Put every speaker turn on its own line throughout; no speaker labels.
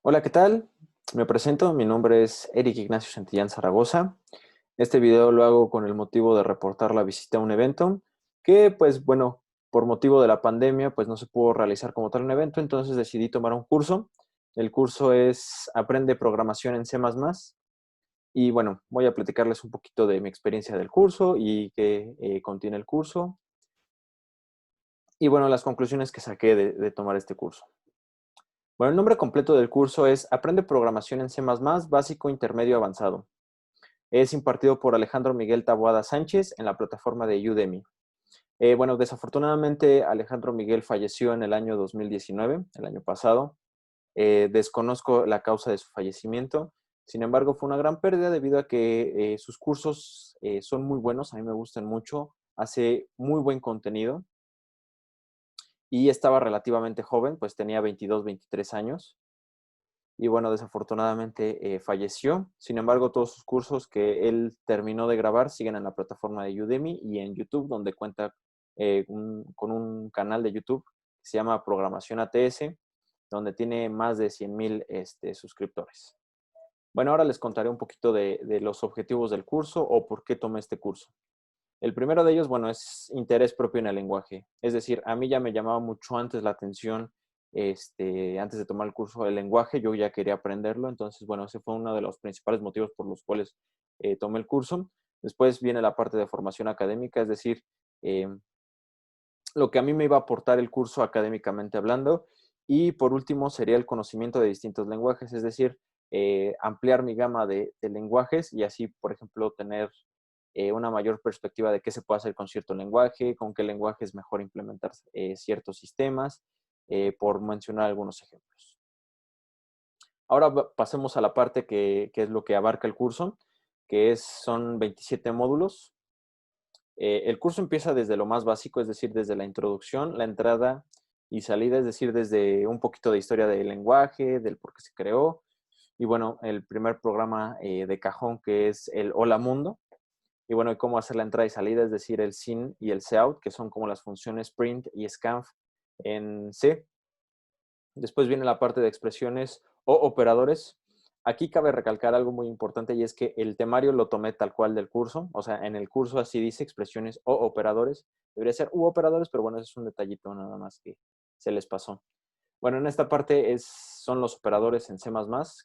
Hola, ¿qué tal? Me presento, mi nombre es Eric Ignacio Santillán Zaragoza. Este video lo hago con el motivo de reportar la visita a un evento que, pues bueno, por motivo de la pandemia, pues no se pudo realizar como tal un evento, entonces decidí tomar un curso. El curso es Aprende Programación en C++. Y bueno, voy a platicarles un poquito de mi experiencia del curso y qué contiene el curso. Y bueno, las conclusiones que saqué de tomar este curso. Bueno, el nombre completo del curso es Aprende Programación en C++, básico, intermedio, avanzado. Es impartido por Alejandro Miguel Taboada Sánchez en la plataforma de Udemy. Bueno, desafortunadamente Alejandro Miguel falleció en el año 2019, el año pasado. Desconozco la causa de su fallecimiento. Sin embargo, fue una gran pérdida debido a que sus cursos son muy buenos, a mí me gustan mucho, hace muy buen contenido y estaba relativamente joven, pues tenía 22, 23 años. Y bueno, desafortunadamente falleció. Sin embargo, todos sus cursos que él terminó de grabar siguen en la plataforma de Udemy y en YouTube, donde cuenta con un canal de YouTube que se llama Programación ATS, donde tiene más de 100,000 suscriptores. Bueno, ahora les contaré un poquito de los objetivos del curso o por qué tomé este curso. El primero de ellos, bueno, es interés propio en el lenguaje. Es decir, a mí ya me llamaba mucho antes la atención, antes de tomar el curso del lenguaje, yo ya quería aprenderlo. Entonces, bueno, ese fue uno de los principales motivos por los cuales tomé el curso. Después viene la parte de formación académica, es decir, eh, lo que a mí me iba a aportar el curso académicamente hablando. Y por último sería el conocimiento de distintos lenguajes, es decir, ampliar mi gama de lenguajes y así, por ejemplo, tener una mayor perspectiva de qué se puede hacer con cierto lenguaje, con qué lenguaje es mejor implementar ciertos sistemas, por mencionar algunos ejemplos. Ahora pasemos a la parte que es lo que abarca el curso, son 27 módulos. El curso empieza desde lo más básico, es decir, desde la introducción, la entrada y salida, es decir, desde un poquito de historia del lenguaje, del por qué se creó, y bueno, el primer programa de cajón que es el Hola Mundo, y bueno, y cómo hacer la entrada y salida, es decir, el SIN y el SOUT, que son como las funciones print y scanf en C. Después viene la parte de expresiones o operadores. Aquí cabe recalcar algo muy importante y es que el temario lo tomé tal cual del curso. O sea, en el curso así dice expresiones o operadores. Debería ser u operadores, pero bueno, ese es un detallito nada más que se les pasó. Bueno, en esta parte son los operadores en C++,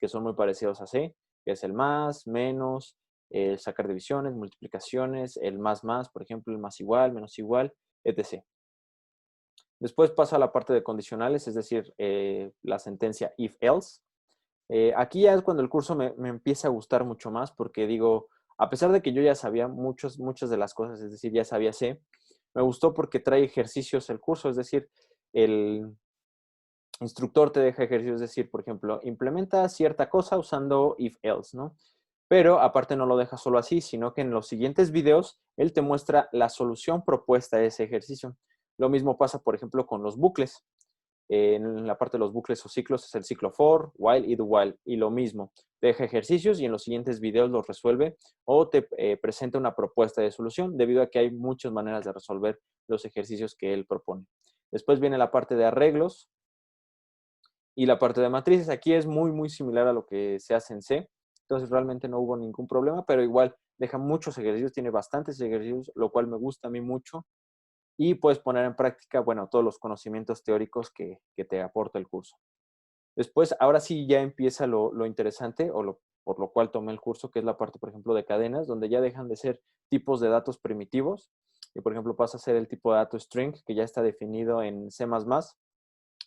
que son muy parecidos a C, que es el más, menos, el sacar divisiones, multiplicaciones, el más, por ejemplo, el más igual, menos igual, etc. Después pasa a la parte de condicionales, es decir, la sentencia if-else. Aquí ya es cuando el curso me empieza a gustar mucho más porque digo, a pesar de que yo ya sabía muchas de las cosas, es decir, ya sabía C, me gustó porque trae ejercicios el curso, es decir, el instructor te deja ejercicios, es decir, por ejemplo, implementa cierta cosa usando if-else, ¿no? Pero aparte no lo deja solo así, sino que en los siguientes videos él te muestra la solución propuesta a ese ejercicio. Lo mismo pasa, por ejemplo, con los bucles. En la parte de los bucles o ciclos es el ciclo for, while y do while. Y lo mismo, te deja ejercicios y en los siguientes videos los resuelve o te presenta una propuesta de solución debido a que hay muchas maneras de resolver los ejercicios que él propone. Después viene la parte de arreglos y la parte de matrices. Aquí es muy similar a lo que se hace en C. Entonces realmente no hubo ningún problema, pero igual deja muchos ejercicios, tiene bastantes ejercicios, lo cual me gusta a mí mucho y puedes poner en práctica, bueno, todos los conocimientos teóricos que te aporta el curso. Después, ahora sí ya empieza lo interesante por lo cual tomé el curso, que es la parte, por ejemplo, de cadenas, donde ya dejan de ser tipos de datos primitivos y, por ejemplo, pasa a ser el tipo de dato string, que ya está definido en C++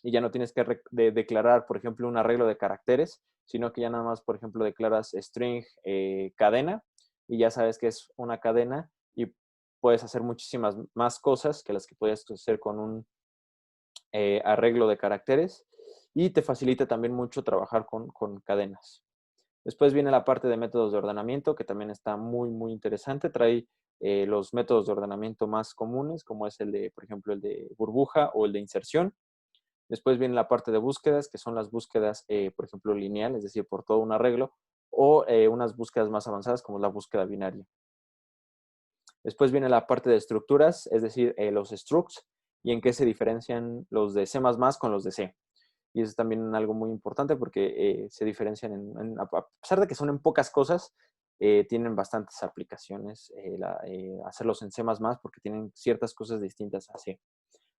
y ya no tienes que declarar, por ejemplo, un arreglo de caracteres, sino que ya nada más, por ejemplo, declaras string cadena y ya sabes que es una cadena y puedes hacer muchísimas más cosas que las que podías hacer con un arreglo de caracteres y te facilita también mucho trabajar con cadenas. Después viene la parte de métodos de ordenamiento, que también está muy interesante. Trae los métodos de ordenamiento más comunes, como es el de, por ejemplo, el de burbuja o el de inserción. Después viene la parte de búsquedas, que son las búsquedas, por ejemplo, lineal, es decir, por todo un arreglo, o unas búsquedas más avanzadas, como la búsqueda binaria. Después viene la parte de estructuras, es decir, los structs, y en qué se diferencian los de C++ con los de C. y eso es también algo muy importante porque se diferencian a pesar de que son en pocas cosas, tienen bastantes aplicaciones, hacerlos en C++ porque tienen ciertas cosas distintas a C.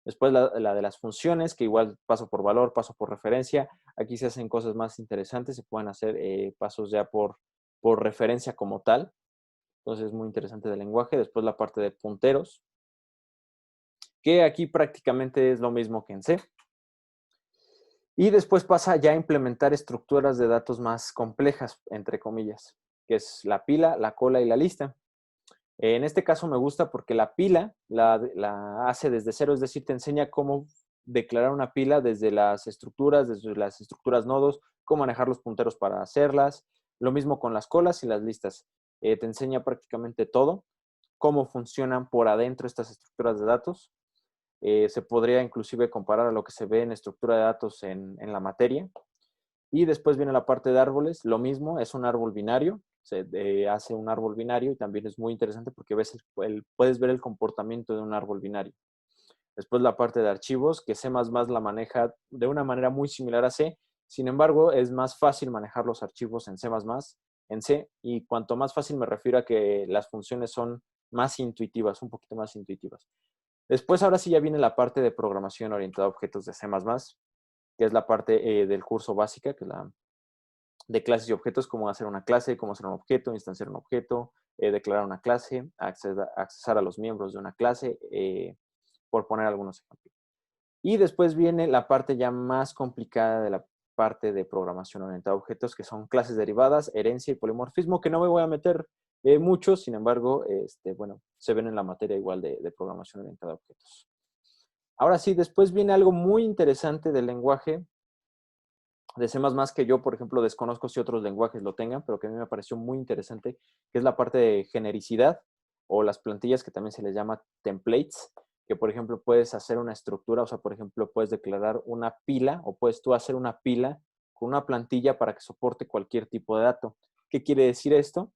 Después la de las funciones, que igual paso por valor, paso por referencia. Aquí se hacen cosas más interesantes, se pueden hacer pasos ya por referencia como tal. Entonces es muy interesante del lenguaje. Después la parte de punteros, que aquí prácticamente es lo mismo que en C. Y después pasa ya a implementar estructuras de datos más complejas, entre comillas, que es la pila, la cola y la lista. En este caso me gusta porque la pila la hace desde cero, es decir, te enseña cómo declarar una pila desde las estructuras nodos, cómo manejar los punteros para hacerlas. Lo mismo con las colas y las listas. Te enseña prácticamente todo, cómo funcionan por adentro estas estructuras de datos. Se podría inclusive comparar a lo que se ve en estructura de datos en la materia. Y después viene la parte de árboles, lo mismo, es un árbol binario, se hace un árbol binario y también es muy interesante porque puedes ver el comportamiento de un árbol binario. Después la parte de archivos, que C++ la maneja de una manera muy similar a C, sin embargo es más fácil manejar los archivos en C++, en C, y cuanto más fácil me refiero a que las funciones son más intuitivas, un poquito más intuitivas. Después ahora sí ya viene la parte de programación orientada a objetos de C++, que es la parte del curso básica, que es la de clases y objetos, cómo hacer una clase, cómo hacer un objeto, instanciar un objeto, declarar una clase, accesar a los miembros de una clase, por poner algunos ejemplos. Y después viene la parte ya más complicada de la parte de programación orientada a objetos, que son clases derivadas, herencia y polimorfismo, que no me voy a meter mucho, sin embargo, bueno, se ven en la materia igual de programación orientada a objetos. Ahora sí, después viene algo muy interesante del lenguaje de C++ que yo, por ejemplo, desconozco si otros lenguajes lo tengan, pero que a mí me pareció muy interesante, que es la parte de genericidad o las plantillas que también se les llama templates, que por ejemplo puedes hacer una estructura, o sea, por ejemplo, puedes declarar una pila o puedes tú hacer una pila con una plantilla para que soporte cualquier tipo de dato. ¿Qué quiere decir esto?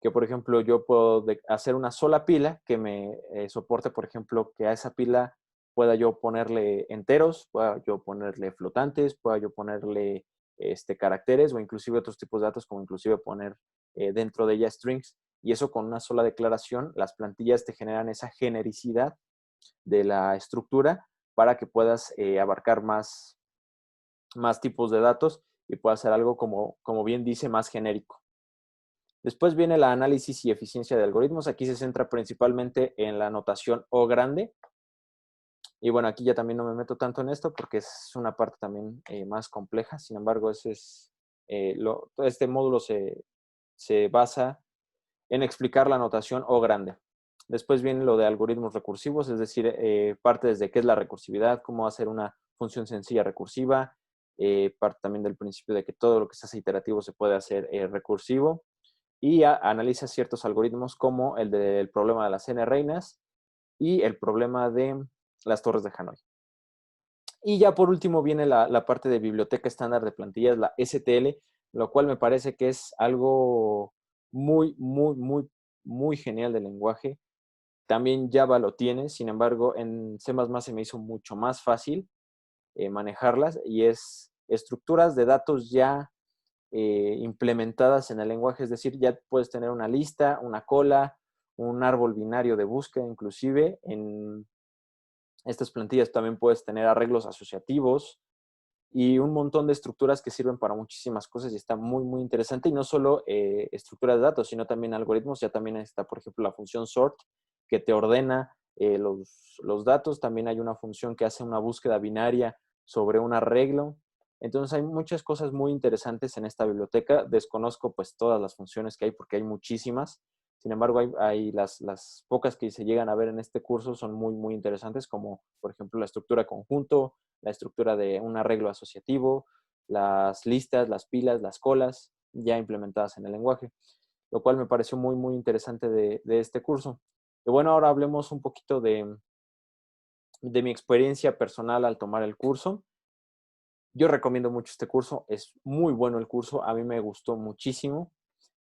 Que, por ejemplo, yo puedo hacer una sola pila que me soporte, por ejemplo, que a esa pila pueda yo ponerle enteros, pueda yo ponerle flotantes, pueda yo ponerle caracteres o inclusive otros tipos de datos, como inclusive poner dentro de ella strings. Y eso con una sola declaración, las plantillas te generan esa genericidad de la estructura para que puedas abarcar más tipos de datos y puedas hacer algo como bien dice, más genérico. Después viene el análisis y eficiencia de algoritmos. Aquí se centra principalmente en la notación O grande. Y bueno, aquí ya también no me meto tanto en esto porque es una parte también más compleja. Sin embargo, este módulo se basa en explicar la notación O grande. Después viene lo de algoritmos recursivos, es decir, parte desde qué es la recursividad, cómo hacer una función sencilla recursiva, parte también del principio de que todo lo que se hace iterativo se puede hacer recursivo, y analiza ciertos algoritmos como el del problema de las n reinas y el problema de las torres de Hanoi. Y ya por último viene la parte de biblioteca estándar de plantillas, la STL, lo cual me parece que es algo muy, muy, muy, muy genial del lenguaje. También Java lo tiene, sin embargo, en C++ se me hizo mucho más fácil manejarlas y es estructuras de datos ya implementadas en el lenguaje, es decir, ya puedes tener una lista, una cola, un árbol binario de búsqueda, inclusive en estas plantillas también puedes tener arreglos asociativos y un montón de estructuras que sirven para muchísimas cosas y está muy, muy interesante. Y no solo estructuras de datos, sino también algoritmos. Ya también está, por ejemplo, la función sort, que te ordena los datos. También hay una función que hace una búsqueda binaria sobre un arreglo. Entonces hay muchas cosas muy interesantes en esta biblioteca. Desconozco pues todas las funciones que hay porque hay muchísimas. Sin embargo, hay las pocas que se llegan a ver en este curso son muy, muy interesantes, como por ejemplo la estructura conjunto, la estructura de un arreglo asociativo, las listas, las pilas, las colas, ya implementadas en el lenguaje, lo cual me pareció muy, muy interesante de este curso. Y bueno, ahora hablemos un poquito de mi experiencia personal al tomar el curso. Yo recomiendo mucho este curso, es muy bueno el curso, a mí me gustó muchísimo.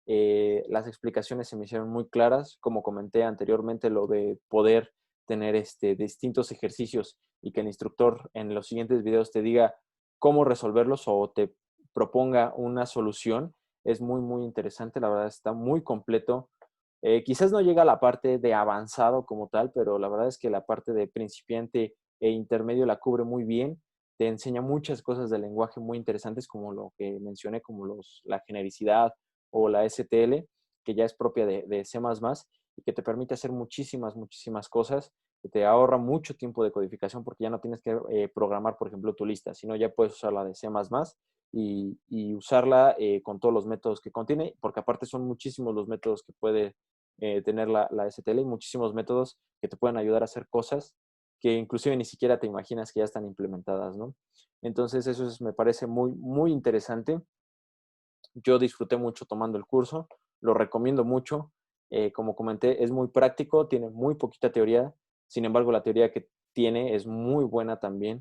Las explicaciones se me hicieron muy claras, como comenté anteriormente, lo de poder tener distintos ejercicios y que el instructor en los siguientes videos te diga cómo resolverlos o te proponga una solución. Es muy, muy interesante, la verdad está muy completo. Quizás no llega a la parte de avanzado como tal, pero la verdad es que la parte de principiante e intermedio la cubre muy bien. Te enseña muchas cosas del lenguaje muy interesantes, como lo que mencioné, como la genericidad o la STL, que ya es propia de C++, y que te permite hacer muchísimas, muchísimas cosas, que te ahorra mucho tiempo de codificación porque ya no tienes que programar, por ejemplo, tu lista, sino ya puedes usar la de C++ y usarla con todos los métodos que contiene, porque aparte son muchísimos los métodos que puede tener la STL y muchísimos métodos que te pueden ayudar a hacer cosas que inclusive ni siquiera te imaginas que ya están implementadas, ¿no? Entonces me parece muy, muy interesante. Yo disfruté mucho tomando el curso, lo recomiendo mucho. Como comenté, es muy práctico, tiene muy poquita teoría, sin embargo, la teoría que tiene es muy buena también.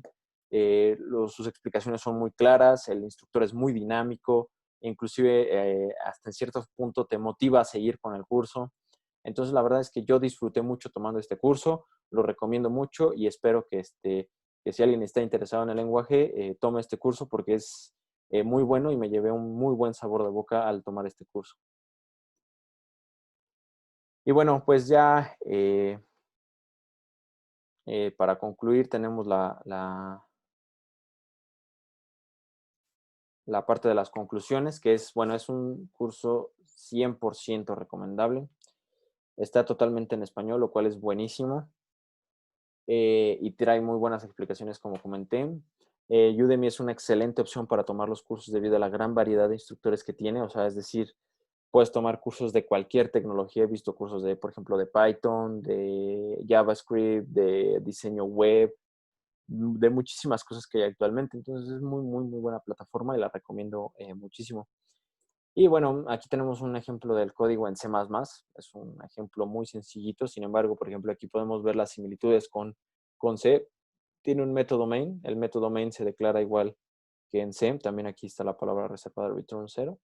Sus explicaciones son muy claras, el instructor es muy dinámico, inclusive hasta en cierto punto te motiva a seguir con el curso. Entonces, la verdad es que yo disfruté mucho tomando este curso, lo recomiendo mucho y espero que si alguien está interesado en el lenguaje, tome este curso porque es muy bueno y me llevé un muy buen sabor de boca al tomar este curso. Y bueno, pues ya para concluir tenemos la parte de las conclusiones, que es, bueno, es un curso 100% recomendable. Está totalmente en español, lo cual es buenísimo. Y trae muy buenas explicaciones, como comenté. Udemy es una excelente opción para tomar los cursos debido a la gran variedad de instructores que tiene. O sea, es decir, puedes tomar cursos de cualquier tecnología. He visto cursos de, por ejemplo, de Python, de JavaScript, de diseño web, de muchísimas cosas que hay actualmente. Entonces es muy, muy, muy buena plataforma y la recomiendo muchísimo. Y bueno, aquí tenemos un ejemplo del código en C++. Es un ejemplo muy sencillito. Sin embargo, por ejemplo, aquí podemos ver las similitudes con C. Tiene un método main. El método main se declara igual que en C. También aquí está la palabra reservada return 0.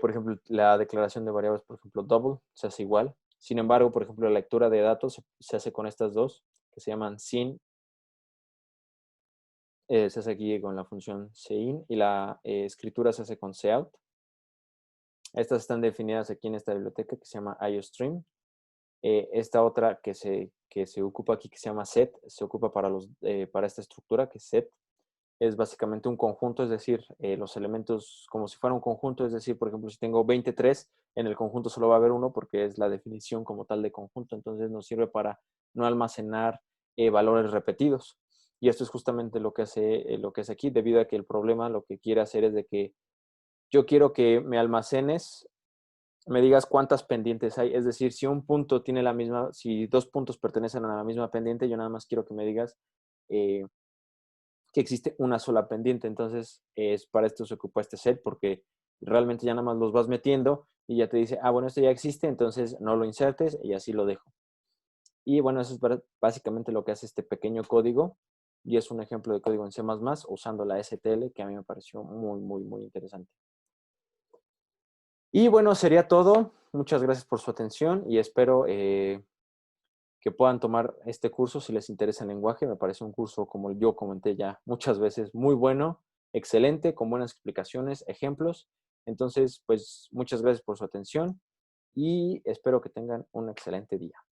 Por ejemplo, la declaración de variables, por ejemplo, double, se hace igual. Sin embargo, por ejemplo, la lectura de datos se hace con estas dos, que se llaman sin. Se hace aquí con la función cin y la escritura se hace con cout. Estas están definidas aquí en esta biblioteca que se llama IOStream. Esta otra que se ocupa aquí, que se llama set, se ocupa para esta estructura, que es set. Es básicamente un conjunto, es decir, los elementos como si fuera un conjunto, es decir, por ejemplo, si tengo 23, en el conjunto solo va a haber uno porque es la definición como tal de conjunto, entonces nos sirve para no almacenar valores repetidos. Y esto es justamente lo que hace aquí, debido a que el problema lo que quiere hacer es de que yo quiero que me almacenes, me digas cuántas pendientes hay. Es decir, si un punto tiene la misma, si dos puntos pertenecen a la misma pendiente, yo nada más quiero que me digas eh, que existe una sola pendiente. Entonces, para esto se ocupa este set, porque realmente ya nada más los vas metiendo y ya te dice, ah, bueno, esto ya existe, entonces no lo insertes y así lo dejo. Y bueno, eso es básicamente lo que hace este pequeño código. Y es un ejemplo de código en C++ usando la STL, que a mí me pareció muy, muy, muy interesante. Y bueno, sería todo. Muchas gracias por su atención y espero que puedan tomar este curso si les interesa el lenguaje. Me parece un curso, como yo comenté ya muchas veces, muy bueno, excelente, con buenas explicaciones, ejemplos. Entonces, pues muchas gracias por su atención y espero que tengan un excelente día.